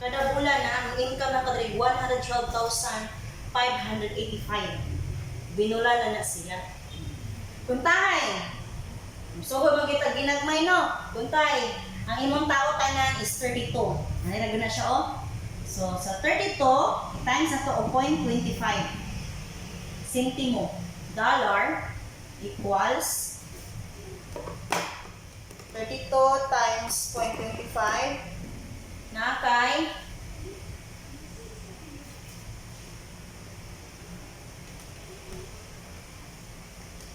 Kada bulan na ang income na kadiri 112,585. Binula na sila. Kuntay. So kung magkita ginagmay no. Kuntay. Ang imong tao tanan is 32. Nanirago na siya oh. So sa 32 times na to 0.25 sentimo dollar equals 32 times 0.25 na kay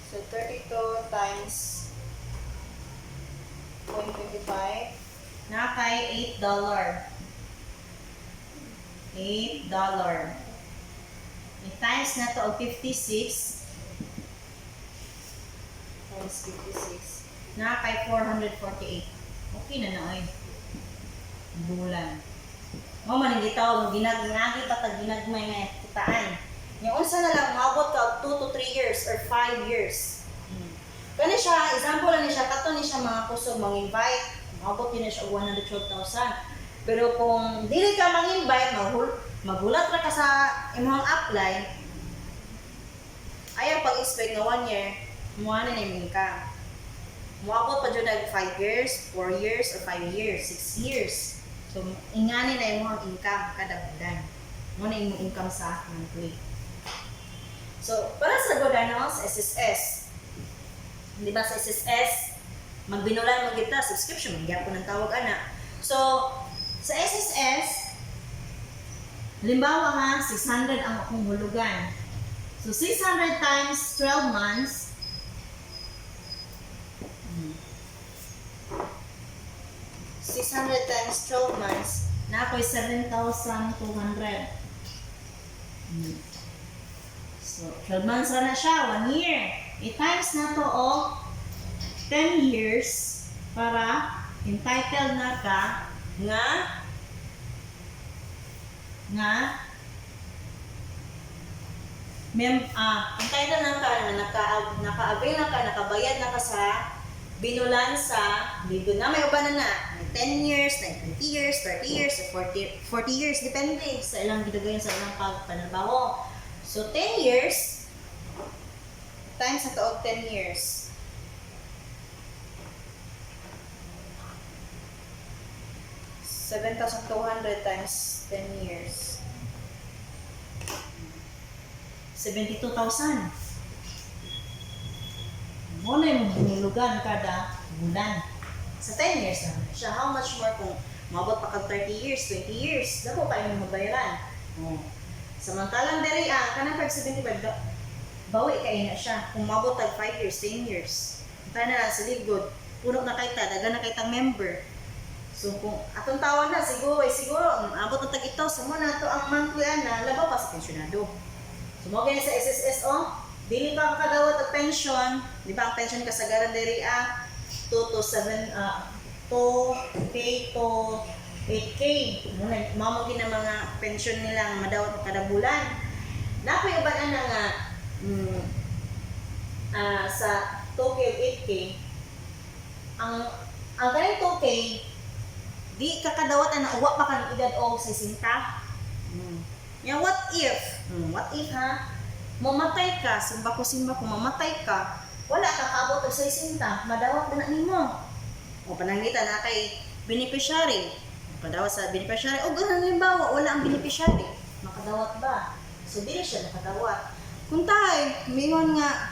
so 32 times 0.25 na kay $8. $8. I-times na to og 56 times 56 na kay 448. Okay na na ay. Bulan. Mo man hindi tawag ginagngagi pa tag ginagmay nga kitaan. Yung unsa na lang maabot ka 2 to 3 years or 5 years. Kani siya, example lang ni siya, kato ni siya mga kusog mang-invite. Maabot din na siya 112,000. Pero kung dili ka mang-invite, magulat ra ka sa imong apply, ayaw pag-expect na 1 year, muha na namin ka. Muabot pa dyan na 5 years, 4 years, or 5 years, 6 years. So, ingani na imong income kada bulan. Mo na imong income sa monthly. So, para sa godanos, SSS. Di ba sa SSS, magbinulan mo kita, subscription, magyap ko ng tawag ana. So, sa SSS, halimbawa ha, 600 ang akong hulugan. So, 600 times 12 months, 600 times 12 months, na ako'y 7,200. So, 12 months na siya, 1 year. I-times na to o 10 years para entitled na ka nga entitled na ka na naka-avail na ka, nakabayad na ka sa binulan sa libo na may uban na 10 years, 20 years, 30 years, 40 years, depende sa ilang gidagayon sa ilang pagpanabaho. So 10 years times sa taog 10 years. 7,200 times 10 years. 72,000. Mo na yung binulugan kada bulan. Sa 10 years na siya. How much more kung mabot pa kag 30 years, 20 years, dako pa yung mabayaran. Samantalang diri kanang pag 75 bawi kay na siya. Kung mabot tag 5 years, 10 years. Tayo na lang sa ligod. Puno na kay ta, daga na kay tang member. So kung atong tawag na siguro abot na tag ito, so mo na to ang monthly na labaw pa sa pensyonado. So mo ganyan sa SSS dili pa kadawat og pension, di ba ang pension kasagaran diri 2 to 7 2K to 8K. Mamo gid na mga pension nila madawat kada bulan. Napoy uban ana nga sa 2K ug 8K ang kaning 2K di kakadawat na uwa pa kan edad og 60. Ya what if ha mamatay ka, simba ko mamatay ka, wala ka kaabot og 60, madawat na nimo. O panangita na kay beneficiary. Padawat sa beneficiary o halimbawa wala ang beneficiary, makadawat ba? So dili siya nakadawat. Kung tayo mingon nga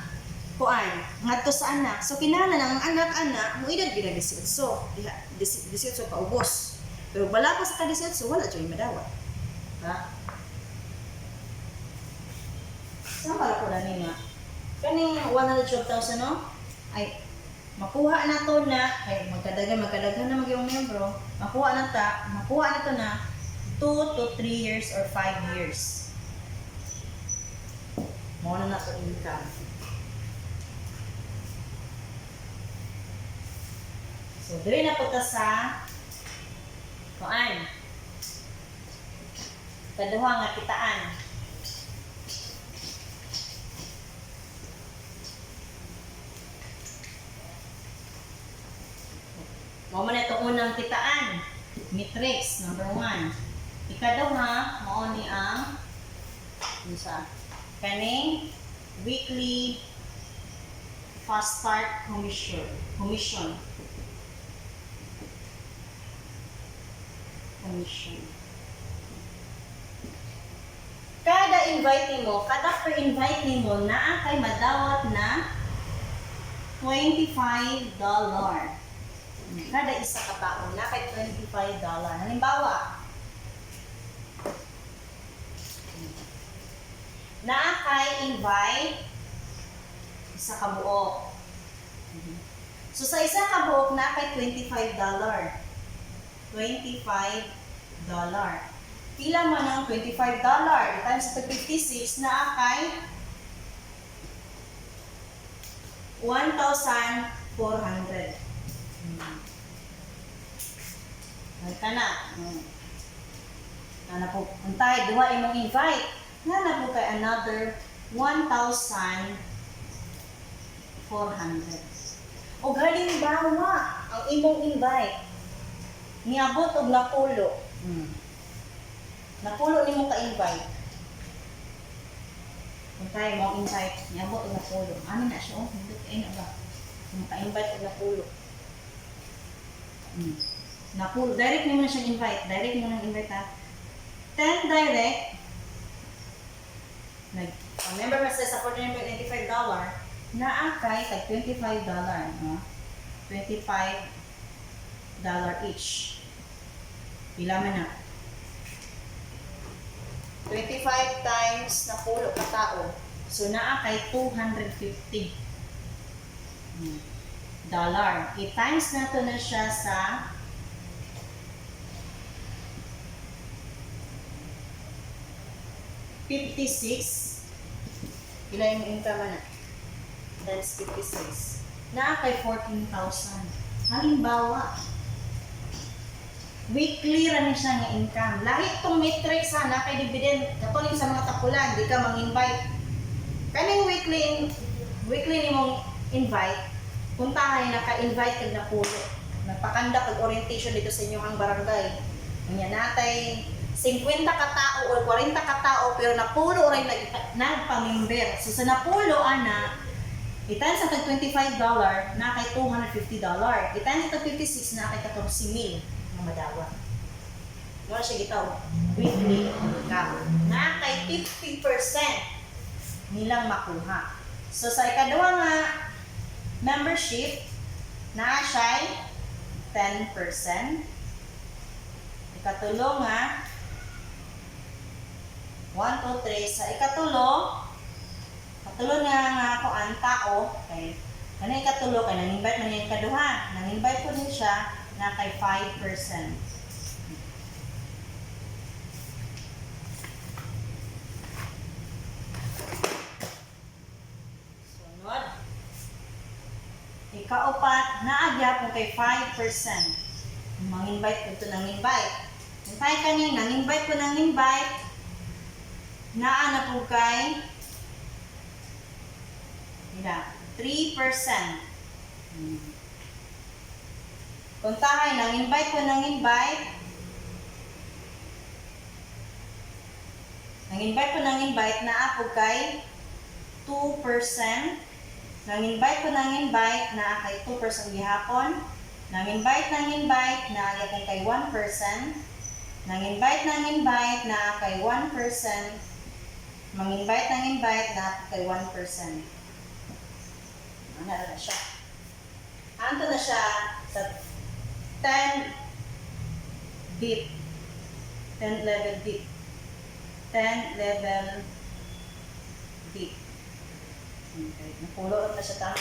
kuan ngadto sa anak, so kinahanglan ang anak mo edad gid 18. Diha 18 pa ubos. Pero wala pa sa 18 wala jud madawat. Ha? Saan para ko na nga? Kaning 112,000 no? Ay makuha na to na kay magkadaghan na magyong membro. Makuha na to na 2 to 3 years or 5 years. Mo na to income. So, dili na po ta sa kuan. Kaduha nga kitaan. Mo man itong unang kitaan. Matrix, number 1. Ikaduha, mao ni ang isa kaning weekly fast start commission. Commission. Kada invite nimo, kada per invite nimo naa kay madawat na $25. Kada isa ka tao na kay $25. Halimbawa, naa kay invite isa ka buok. So sa isa ka buok na kay $25. $25. Pila man ang $25 times 56 na kay 1,400. Ay ka na. Na po, untay, duha imong invite. Na po kay another 1,400. O halimbawa, ang imong invite, niabot og napulo. Napulo nimo ka-invite. Kung tayo mo invite, niabot og napulo. Ano na siya? Hindi kayo na ba? Kung ka-invite og napulo. Napulo. Direct nimo na siya invite. Direct nimo na invite ha. 10 direct. Member mo sa support nyo $95, naakay tag $25. $25 each. Pila man na? 25 times na pulo ka tao. So, naakay $250. I-times na to na siya sa 56. Pila yung income na? That's 56. Na kay 14,000. Halimbawa, weekly ra ni siya nga income. Lahi itong metric sana kay dividend. Katuloy sa mga tapulan, di ka mang-invite. Kaning weekly ni mong invite, puntahan naka-invite kag na pulo. Nagpakanda kag orientation dito sa inyong barangay. Kanya natay 50 ka tao o 40 ka tao pero napulo rin nagpamember. So sa napulo ana, i-times sa tag $25 na kay $250. I-times sa 56 na kay 14,000 na madawa. Mo siya gitaw weekly income. Na kay 50% nilang makuha. So sa ikaduha nga membership na siya 10%. Ikatulo nga 1, 2, 3. Sa ikatulo nga ako ang tao, kay kanang ikatulo, kay nang-invite man yung ikaduha. Nang-invite ko din siya na kay 5%. Sunod. Ikaupat, naagya po kay 5%. Mang-invite ko ito nang-invite. Hintay kanin, nang-invite ko nang-invite. Naa na po kay 3%. Kung tayo nang-invite ko nang-invite. Nang-invite ko nang-invite, naa po kay 2%. Nang-invite ko nang-invite, naa kay 2% gihapon. Nang-invite nang-invite, naa kay 1%. Nang-invite nang-invite, naa kay 1%. Mang-invite nang-invite, naa kay 1%. Ano na siya? Anto na siya sa 10 deep. 10 level deep. 10 level deep. Okay. Napulo na siya tama.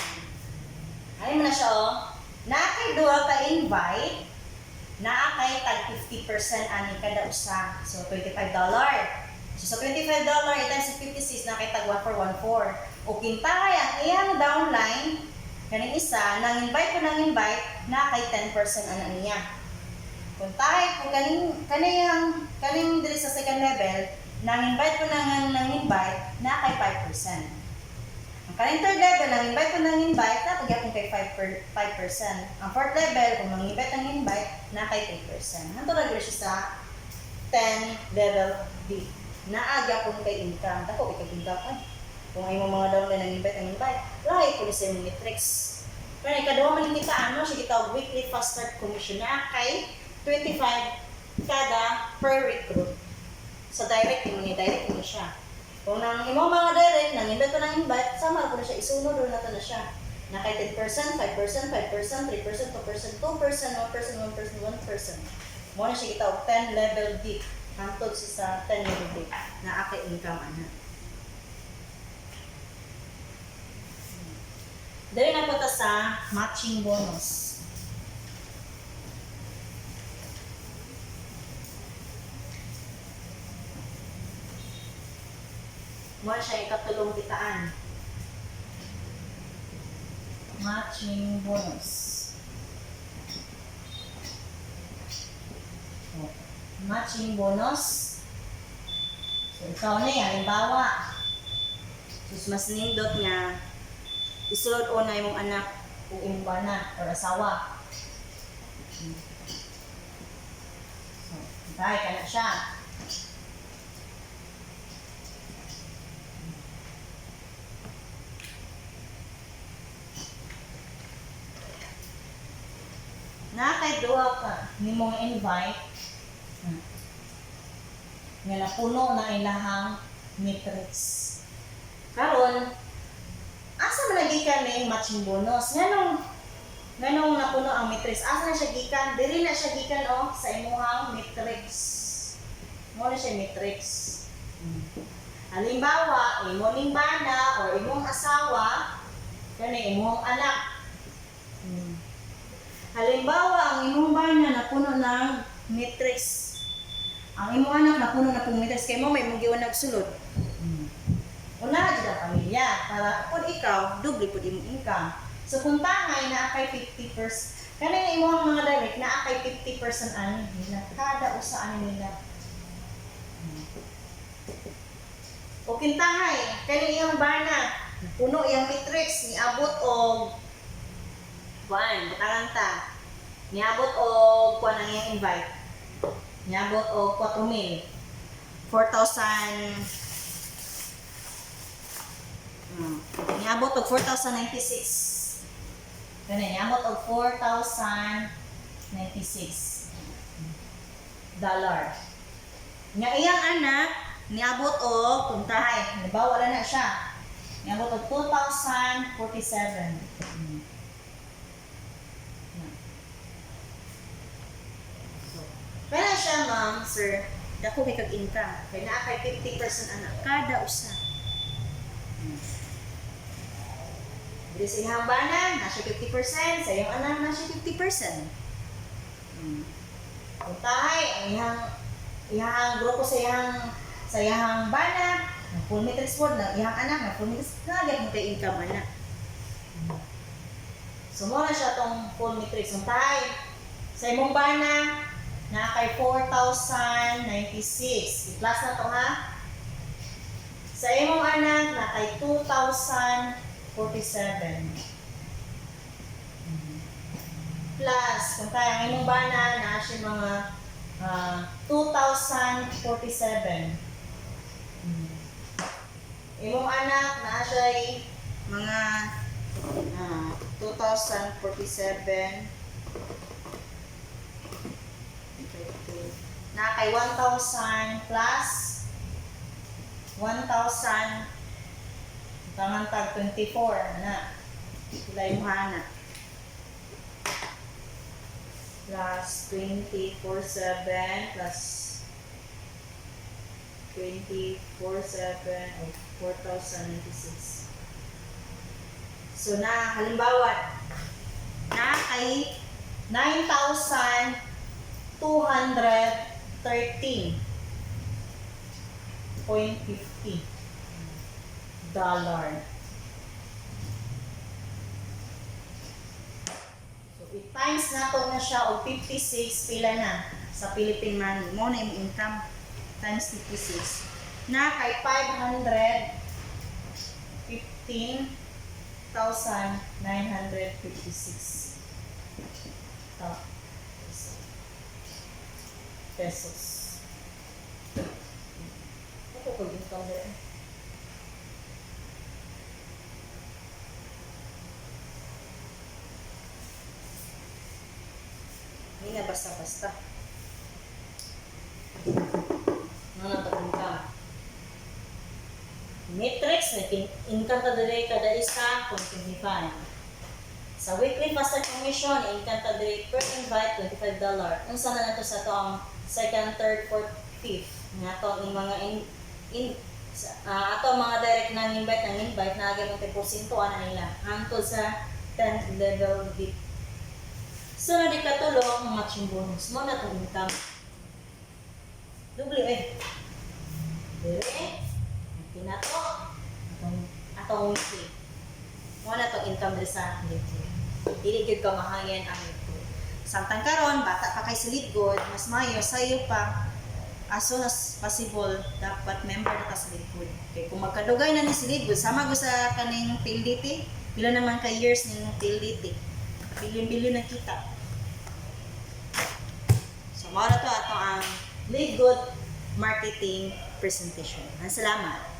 Ayun na siya Nakay duha ka invite, naakay tag 50% ani kada usa. So $25. So sa $25, i-times sa 56 nakay tag 1 for 1 4. O kintay ang iyang downline kaning isa nang invite ko nang invite nakay 10% ana niya. Kung tayo kung kaning diri sa second level nang invite ko nang invite nakay 5%. Ang kaning third level nang invite ko nang invite na pagyapon kay 5%. Ang fourth level kung nang invite nang invite nakay 3%. Hanto ra siya sa 10 level B. Naaga po kay income. Dako kay income ay. Kung ay mga downline ang invite. Lahi po sa matrix. Pero ikaduha man kita ano, siya kita weekly fast start commission na kay 25 kada per recruit. Sa direct mo siya. Kung nang imo mga direct, nang invite ko ng invite, sama ko na siya, isunod doon na siya. Na kay 10%, 5%, 5%, 3%, 2%, 2%, 1%, 1%. Mo na siya kita og 10 level deep. Hantod siya sa 10 level deep na akay income ana. Dali na po ta sa matching bonus. Mo siya ikatulong kitaan. Matching bonus. Matching bonus. So, ikaw na yan. Halimbawa, mas nindot niya, isulod o na yung anak o imong bana or asawa. So, dahil ka na siya. Na kay duha ka nimong invite nga napuno na ilahang matrix. Karon asa man gikan ning matching bonus? Nganong napuno ang matrix? Asa na siya gikan? Diri na siya gikan sa imuhang matrix. Mo na siya matrix. Halimbawa, imo ning bana or imong asawa kani imong anak. Halimbawa, ang imong bana napuno ng matrix. Ang imong anak napuno na pong matrix. Kaya mo may mong giwanag sulod. Una, dyan ang pamilya. Para kung ikaw, doble po imong income. So kung tangay na akay 50%, kanina imong mga direct na akay 50% ani nila. Kada usa ani nila. O kintangay, kanina iyang bana, puno iyang matrix, niabot og kuan, butalanta. Niabot og kuan ang iyang invite. Niabot og 4,000. 4,000. Niabot og 4,096. Kani niabot og 4,096 dollar. Nga iyang anak niabot og puntahay. Halimbawa wala na siya. Niabot og 2,047. Pero siya, ma'am, sir, dako kay kag-income. Kaya na kay 50% anak. Kada usa. Dili sa iyang bana, na siya 50%. Sa iyong anak, na siya 50%. Puntahay, ang iyang grupo sa iyang bana, ng full matrix board, ng iyang anak, ng full matrix, nagag mo kay income anak. So, muna siya tong full matrix. Puntahay, sa imong bana, na kay 4,096. I-plus na to ha. Sa imong anak na kay 2,047. Plus, kung tayo ang imong bana na siya mga 2,047. Imong anak na siya mga 2,047. Na kay 1,000 plus 1,000 tamantag 24 na sila yung hana plus 24/7 plus 24/7 o 4,096. So na halimbawa na kay 9,213.50 dollar. So i-times na to na siya og 56 pila na sa Philippine money. Mo na yung income times 56 na kay 515,956 pesos. income dire. Hindi na basta-basta. Ano na income? Matrix na income ta dire kada isa kung 25. Sa weekly pastor commission, income ta dire per invite $25. Unsa na nato sa to ang second, third, fourth, fifth nga to ang mga ato mga direct nang invite na agay mo porsyento ana nila hangtod sa 10th level VIP. So na di katulong ang matching bonus mo na tong income. Doble dire pinato atong weekly. Mo na tong income dire sa weekly. Dili gyud ka mahangyan ang weekly. Samtang karon bata pa kay silid good, mas mayo sayo pa as soon as possible dapat member na ta sa Lidgood. Kay kung magkadugay na ni si Lidgood sama go sa kaning PLDT, pila naman ka years ning PLDT. Bilyon-bilyon na kita. So mao na to ato ang Lidgood marketing presentation. Salamat.